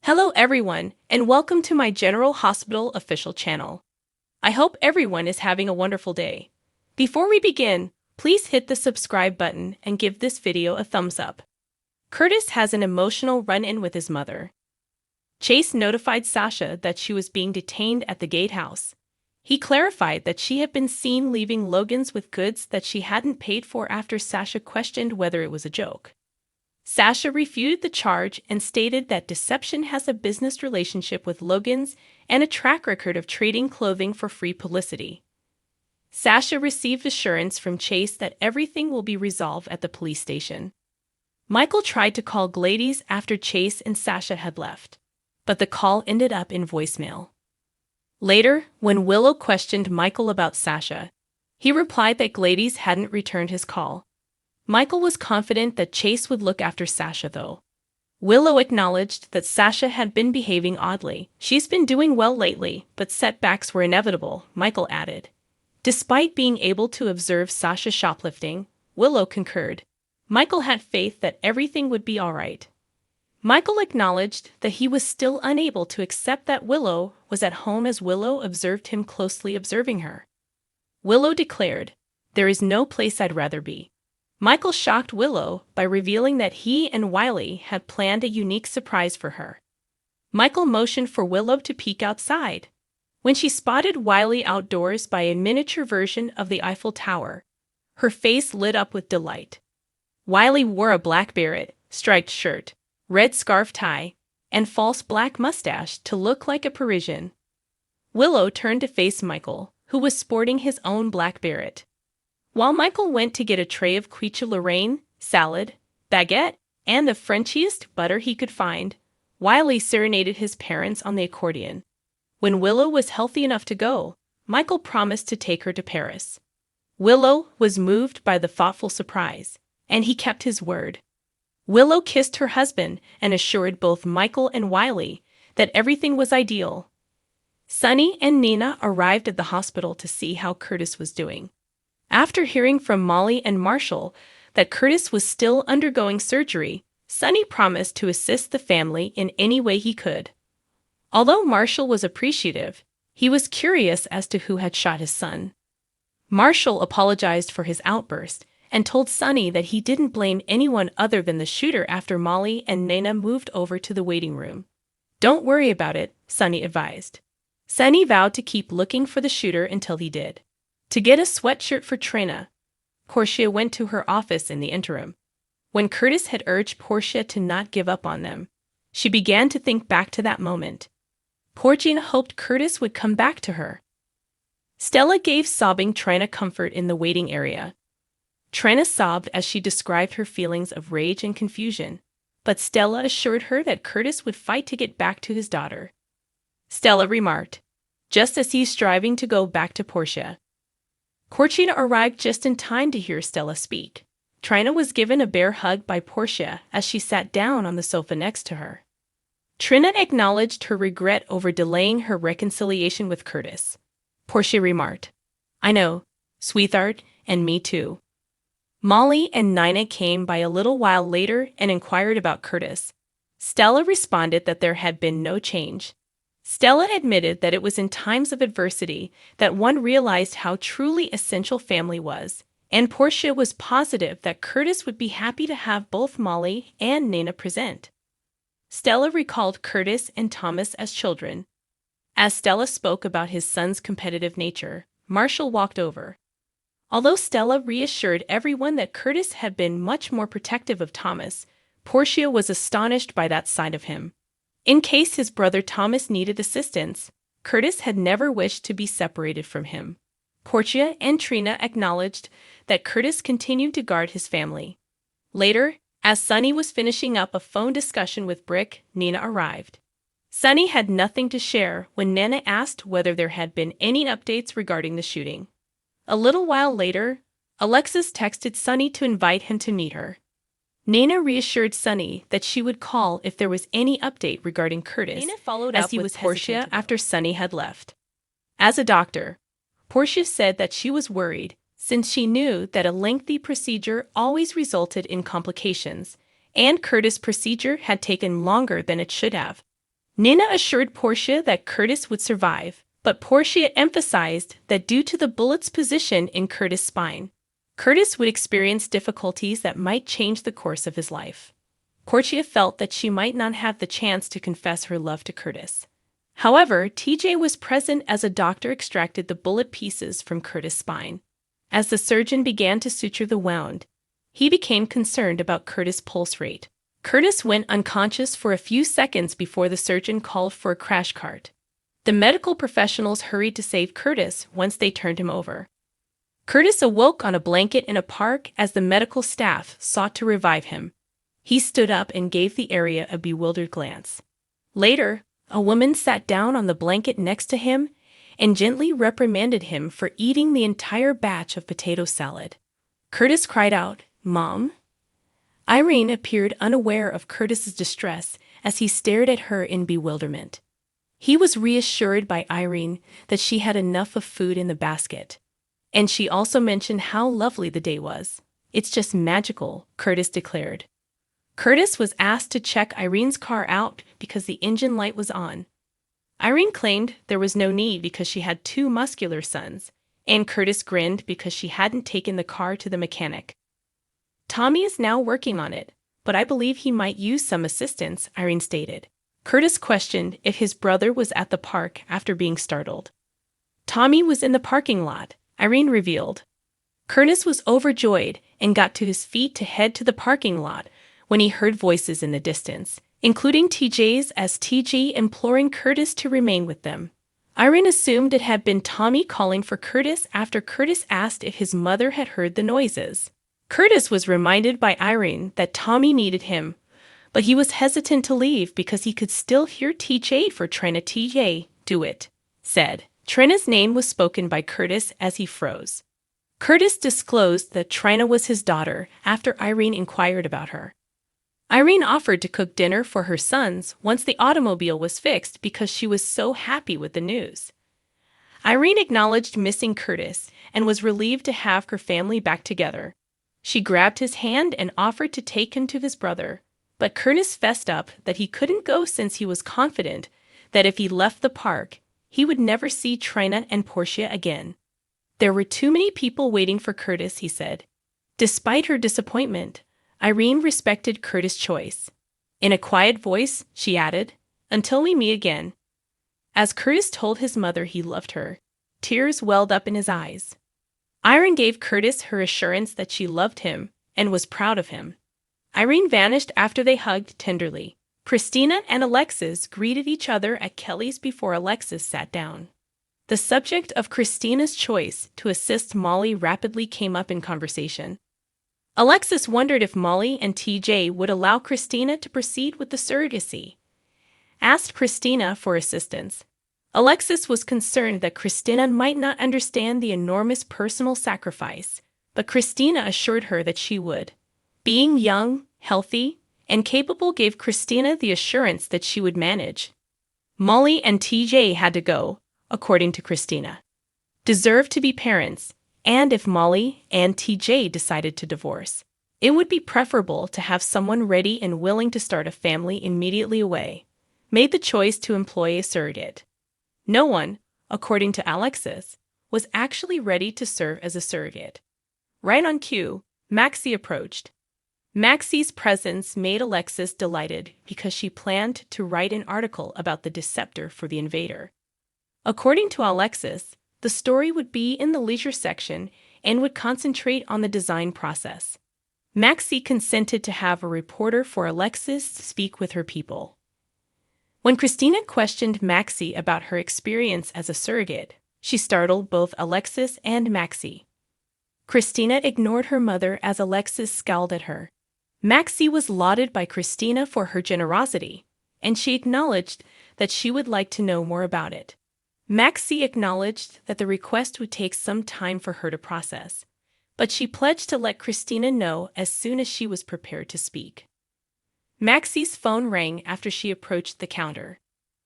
Hello everyone, and welcome to my General Hospital official channel. I hope everyone is having a wonderful day. Before we begin, please hit the subscribe button and give this video a thumbs up. Curtis has an emotional run-in with his mother. Chase notified Sasha that she was being detained at the gatehouse. He clarified that she had been seen leaving Logan's with goods that she hadn't paid for after Sasha questioned whether it was a joke. Sasha refuted the charge and stated that Deception has a business relationship with Logan's and a track record of trading clothing for free publicity. Sasha received assurance from Chase that everything will be resolved at the police station. Michael tried to call Gladys after Chase and Sasha had left, but the call ended up in voicemail. Later, when Willow questioned Michael about Sasha, he replied that Gladys hadn't returned his call. Michael was confident that Chase would look after Sasha, though. Willow acknowledged that Sasha had been behaving oddly. She's been doing well lately, but setbacks were inevitable, Michael added. Despite being able to observe Sasha shoplifting, Willow concurred. Michael had faith that everything would be all right. Michael acknowledged that he was still unable to accept that Willow was at home as Willow observed him closely observing her. Willow declared, "There is no place I'd rather be." Michael shocked Willow by revealing that he and Wiley had planned a unique surprise for her. Michael motioned for Willow to peek outside. When she spotted Wiley outdoors by a miniature version of the Eiffel Tower, her face lit up with delight. Wiley wore a black beret, striped shirt, red scarf tie, and false black mustache to look like a Parisian. Willow turned to face Michael, who was sporting his own black beret. While Michael went to get a tray of quiche Lorraine, salad, baguette, and the Frenchiest butter he could find, Wiley serenaded his parents on the accordion. When Willow was healthy enough to go, Michael promised to take her to Paris. Willow was moved by the thoughtful surprise, and he kept his word. Willow kissed her husband and assured both Michael and Wiley that everything was ideal. Sunny and Nina arrived at the hospital to see how Curtis was doing. After hearing from Molly and Marshall that Curtis was still undergoing surgery, Sunny promised to assist the family in any way he could. Although Marshall was appreciative, he was curious as to who had shot his son. Marshall apologized for his outburst and told Sunny that he didn't blame anyone other than the shooter after Molly and Nina moved over to the waiting room. "Don't worry about it," Sunny advised. Sunny vowed to keep looking for the shooter until he did. To get a sweatshirt for Trina, Portia went to her office in the interim. When Curtis had urged Portia to not give up on them, she began to think back to that moment. Portia hoped Curtis would come back to her. Stella gave sobbing Trina comfort in the waiting area. Trina sobbed as she described her feelings of rage and confusion, but Stella assured her that Curtis would fight to get back to his daughter. Stella remarked, just as he's striving to go back to Portia. Portia arrived just in time to hear Stella speak. Trina was given a bear hug by Portia as she sat down on the sofa next to her. Trina acknowledged her regret over delaying her reconciliation with Curtis. Portia remarked, "I know, sweetheart, and me too." Molly and Nina came by a little while later and inquired about Curtis. Stella responded that there had been no change. Stella admitted that it was in times of adversity that one realized how truly essential family was, and Portia was positive that Curtis would be happy to have both Molly and Nina present. Stella recalled Curtis and Thomas as children. As Stella spoke about his son's competitive nature, Marshall walked over. Although Stella reassured everyone that Curtis had been much more protective of Thomas, Portia was astonished by that side of him. In case his brother Thomas needed assistance, Curtis had never wished to be separated from him. Portia and Trina acknowledged that Curtis continued to guard his family. Later, as Sunny was finishing up a phone discussion with Brick, Nina arrived. Sunny had nothing to share when Nana asked whether there had been any updates regarding the shooting. A little while later, Alexis texted Sunny to invite him to meet her. Nina reassured Sunny that she would call if there was any update regarding Curtis, Nina followed as up he with was Portia hesitant after Sunny had left. As a doctor, Portia said that she was worried since she knew that a lengthy procedure always resulted in complications, and Curtis' procedure had taken longer than it should have. Nina assured Portia that Curtis would survive, but Portia emphasized that due to the bullet's position in Curtis' spine, Curtis would experience difficulties that might change the course of his life. Portia felt that she might not have the chance to confess her love to Curtis. However, TJ was present as a doctor extracted the bullet pieces from Curtis' spine. As the surgeon began to suture the wound, he became concerned about Curtis' pulse rate. Curtis went unconscious for a few seconds before the surgeon called for a crash cart. The medical professionals hurried to save Curtis once they turned him over. Curtis awoke on a blanket in a park as the medical staff sought to revive him. He stood up and gave the area a bewildered glance. Later, a woman sat down on the blanket next to him and gently reprimanded him for eating the entire batch of potato salad. Curtis cried out, "Mom?" Irene appeared unaware of Curtis's distress as he stared at her in bewilderment. He was reassured by Irene that she had enough of food in the basket. And she also mentioned how lovely the day was. "It's just magical," Curtis declared. Curtis was asked to check Irene's car out because the engine light was on. Irene claimed there was no need because she had two muscular sons, and Curtis grinned because she hadn't taken the car to the mechanic. "Tommy is now working on it, but I believe he might use some assistance," Irene stated. Curtis questioned if his brother was at the park after being startled. "Tommy was in the parking lot," Irene revealed. Curtis was overjoyed and got to his feet to head to the parking lot when he heard voices in the distance, including TJ's, as TJ imploring Curtis to remain with them. Irene assumed it had been Tommy calling for Curtis after Curtis asked if his mother had heard the noises. Curtis was reminded by Irene that Tommy needed him, but he was hesitant to leave because he could still hear TJ for Trina. "TJ, do it," said. Trina's name was spoken by Curtis as he froze. Curtis disclosed that Trina was his daughter after Irene inquired about her. Irene offered to cook dinner for her sons once the automobile was fixed because she was so happy with the news. Irene acknowledged missing Curtis and was relieved to have her family back together. She grabbed his hand and offered to take him to his brother, but Curtis fessed up that he couldn't go since he was confident that if he left the park, he would never see Trina and Portia again. There were too many people waiting for Curtis, he said. Despite her disappointment, Irene respected Curtis' choice. In a quiet voice, she added, "Until we meet again." As Curtis told his mother he loved her, tears welled up in his eyes. Irene gave Curtis her assurance that she loved him and was proud of him. Irene vanished after they hugged tenderly. Christina and Alexis greeted each other at Kelly's before Alexis sat down. The subject of Christina's choice to assist Molly rapidly came up in conversation. Alexis wondered if Molly and TJ would allow Christina to proceed with the surrogacy. Asked Christina for assistance. Alexis was concerned that Christina might not understand the enormous personal sacrifice, but Christina assured her that she would. Being young, healthy, and capable gave Christina the assurance that she would manage. Molly and TJ had to go, according to Christina. Deserved to be parents, and if Molly and TJ decided to divorce, it would be preferable to have someone ready and willing to start a family immediately away. Made the choice to employ a surrogate. No one, according to Alexis, was actually ready to serve as a surrogate. Right on cue, Maxie approached. Maxie's presence made Alexis delighted because she planned to write an article about the deceptor for the invader. According to Alexis, the story would be in the leisure section and would concentrate on the design process. Maxie consented to have a reporter for Alexis to speak with her people. When Christina questioned Maxie about her experience as a surrogate, she startled both Alexis and Maxie. Christina ignored her mother as Alexis scowled at her. Maxie was lauded by Christina for her generosity, and she acknowledged that she would like to know more about it. Maxie acknowledged that the request would take some time for her to process, but she pledged to let Christina know as soon as she was prepared to speak. Maxie's phone rang after she approached the counter.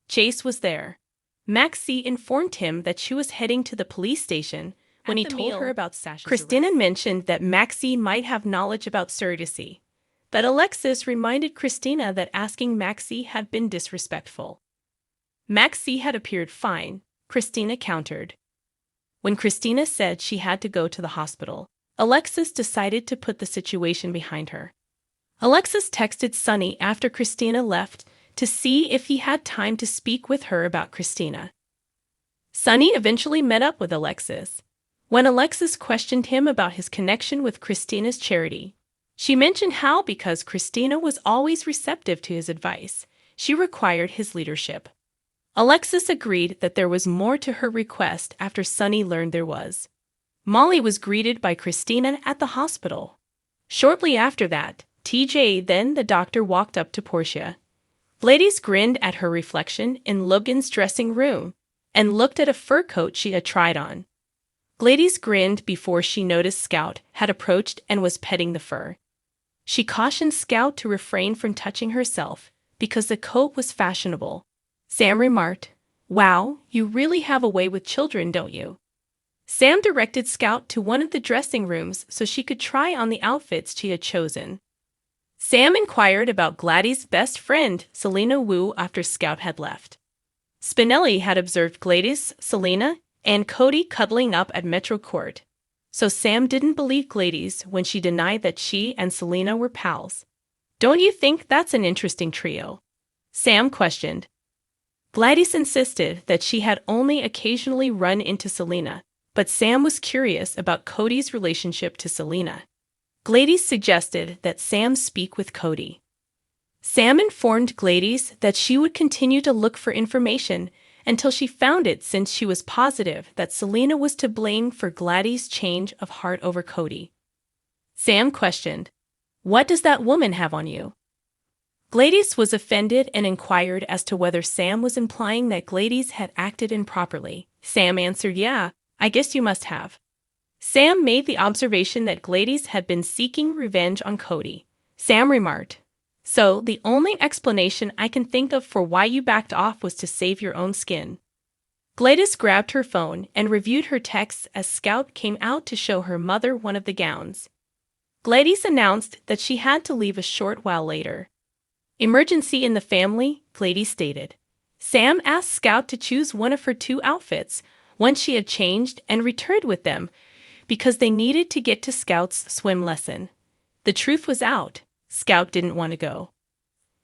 Chase was there. Maxie informed him that she was heading to the police station when he told her about Sasha's Christina mentioned that Maxie might have knowledge about surrogacy, but Alexis reminded Christina that asking Maxie had been disrespectful. Maxie had appeared fine, Christina countered. When Christina said she had to go to the hospital, Alexis decided to put the situation behind her. Alexis texted Sunny after Christina left to see if he had time to speak with her about Christina. Sunny eventually met up with Alexis. When Alexis questioned him about his connection with Christina's charity, she mentioned how because Christina was always receptive to his advice, she required his leadership. Alexis agreed that there was more to her request after Sunny learned there was. Molly was greeted by Christina at the hospital. Shortly after that, TJ, then the doctor, walked up to Portia. Gladys grinned at her reflection in Logan's dressing room and looked at a fur coat she had tried on. Gladys grinned before she noticed Scout had approached and was petting the fur. She cautioned Scout to refrain from touching herself because the coat was fashionable. Sam remarked, "Wow, you really have a way with children, don't you?" Sam directed Scout to one of the dressing rooms so she could try on the outfits she had chosen. Sam inquired about Gladys' best friend, Selena Wu, after Scout had left. Spinelli had observed Gladys, Selena, and Cody cuddling up at Metro Court. So Sam didn't believe Gladys when she denied that she and Selena were pals. "Don't you think that's an interesting trio?" Sam questioned. Gladys insisted that she had only occasionally run into Selena, but Sam was curious about Cody's relationship to Selena. Gladys suggested that Sam speak with Cody. Sam informed Gladys that she would continue to look for information until she found it, since she was positive that Selena was to blame for Gladys' change of heart over Cody. Sam questioned, "What does that woman have on you?" Gladys was offended and inquired as to whether Sam was implying that Gladys had acted improperly. Sam answered, "Yeah, I guess you must have." Sam made the observation that Gladys had been seeking revenge on Cody. Sam remarked, "So, the only explanation I can think of for why you backed off was to save your own skin." Gladys grabbed her phone and reviewed her texts as Scout came out to show her mother one of the gowns. Gladys announced that she had to leave a short while later. "Emergency in the family," Gladys stated. Sam asked Scout to choose one of her two outfits once she had changed and returned with them because they needed to get to Scout's swim lesson. The truth was out. Scout didn't want to go.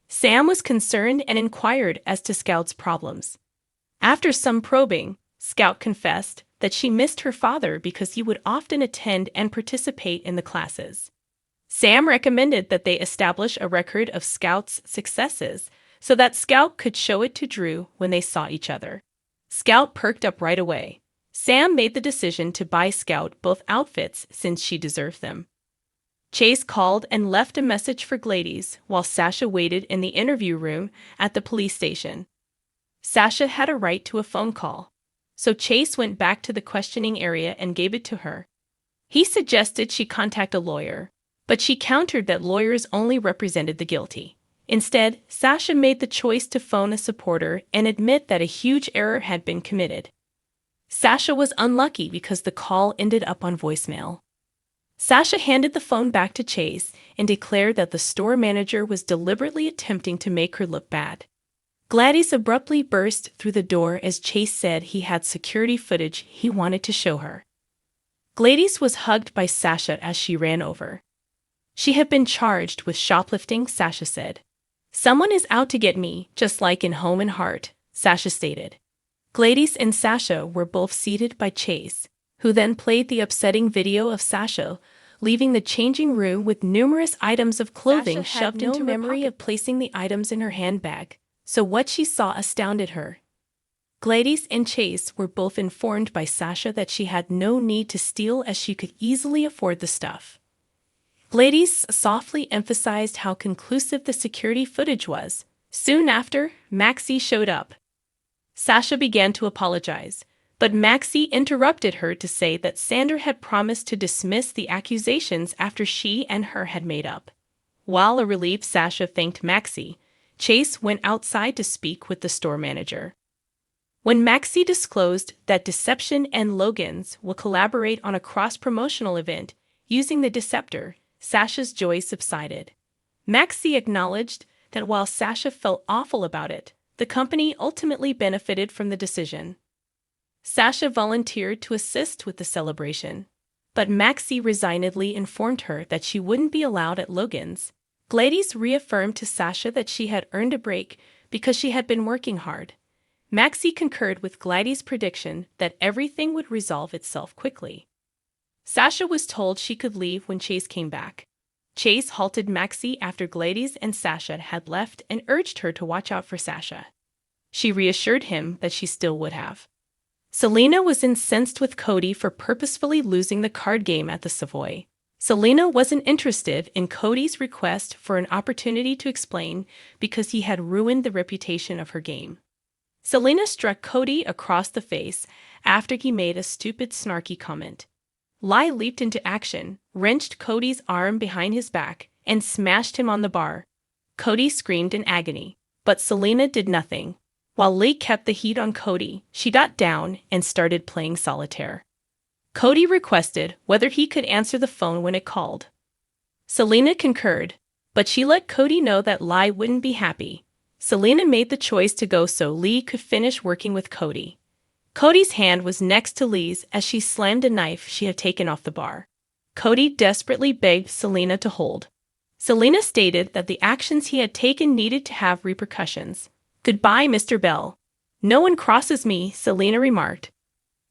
Sam was concerned and inquired as to Scout's problems. After some probing, Scout confessed that she missed her father because he would often attend and participate in the classes. Sam recommended that they establish a record of Scout's successes so that Scout could show it to Drew when they saw each other. Scout perked up right away. Sam made the decision to buy Scout both outfits since she deserved them. Chase called and left a message for Gladys while Sasha waited in the interview room at the police station. Sasha had a right to a phone call, so Chase went back to the questioning area and gave it to her. He suggested she contact a lawyer, but she countered that lawyers only represented the guilty. Instead, Sasha made the choice to phone a supporter and admit that a huge error had been committed. Sasha was unlucky because the call ended up on voicemail. Sasha handed the phone back to Chase and declared that the store manager was deliberately attempting to make her look bad. Gladys abruptly burst through the door as Chase said he had security footage he wanted to show her. Gladys was hugged by Sasha as she ran over. She had been charged with shoplifting, Sasha said. "Someone is out to get me, just like in Home and Heart," Sasha stated. Gladys and Sasha were both seated by Chase, who then played the upsetting video of Sasha leaving the changing room with numerous items of clothing shoved into her memory of placing the items in her handbag, so what she saw astounded her. Gladys and Chase were both informed by Sasha that she had no need to steal as she could easily afford the stuff. Gladys softly emphasized how conclusive the security footage was. Soon after, Maxie showed up. Sasha began to apologize, but Maxie interrupted her to say that Sandra had promised to dismiss the accusations after she and her had made up. While a relieved Sasha thanked Maxie, Chase went outside to speak with the store manager. When Maxie disclosed that Deception and Logan's will collaborate on a cross-promotional event using the Deceptor, Sasha's joy subsided. Maxie acknowledged that while Sasha felt awful about it, The company ultimately benefited from the decision. Sasha volunteered to assist with the celebration, but Maxie resignedly informed her that she wouldn't be allowed at Logan's. Gladys reaffirmed to Sasha that she had earned a break because she had been working hard. Maxie concurred with Gladys' prediction that everything would resolve itself quickly. Sasha was told she could leave when Chase came back. Chase halted Maxie after Gladys and Sasha had left and urged her to watch out for Sasha. She reassured him that she still would have. Selena was incensed with Cody for purposefully losing the card game at the Savoy. Selena wasn't interested in Cody's request for an opportunity to explain because he had ruined the reputation of her game. Selena struck Cody across the face after he made a stupid, snarky comment. Lai leaped into action, wrenched Cody's arm behind his back, and smashed him on the bar. Cody screamed in agony, but Selena did nothing. While Lee kept the heat on Cody, she got down and started playing solitaire. Cody requested whether he could answer the phone when it called. Selena concurred, but she let Cody know that Lai wouldn't be happy. Selena made the choice to go so Lee could finish working with Cody. Cody's hand was next to Lee's as she slammed a knife she had taken off the bar. Cody desperately begged Selena to hold. Selena stated that the actions he had taken needed to have repercussions. "Goodbye, Mr. Bell. No one crosses me," Selena remarked.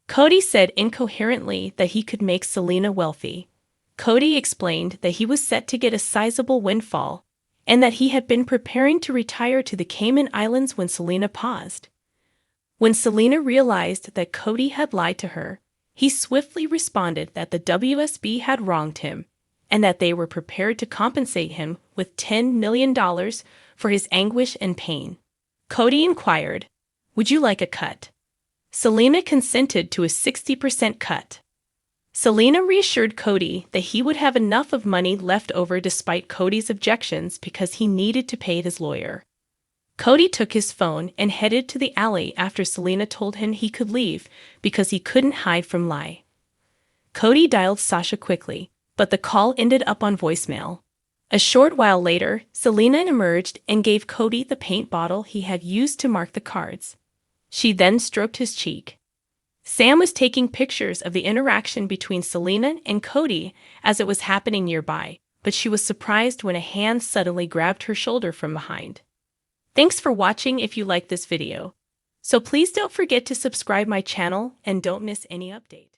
Cody said incoherently that he could make Selena wealthy. Cody explained that he was set to get a sizable windfall, and that he had been preparing to retire to the Cayman Islands when Selena paused. When Selena realized that Cody had lied to her, he swiftly responded that the WSB had wronged him, and that they were prepared to compensate him with $10 million for his anguish and pain. Cody inquired, "Would you like a cut?" Selena consented to a 60% cut. Selena reassured Cody that he would have enough of money left over despite Cody's objections because he needed to pay his lawyer. Cody took his phone and headed to the alley after Selena told him he could leave because he couldn't hide from Lai. Cody dialed Sasha quickly, but the call ended up on voicemail. A short while later, Selena emerged and gave Cody the paint bottle he had used to mark the cards. She then stroked his cheek. Sam was taking pictures of the interaction between Selena and Cody as it was happening nearby, but she was surprised when a hand suddenly grabbed her shoulder from behind. Thanks for watching. If you liked this video, so please don't forget to subscribe my channel and don't miss any updates.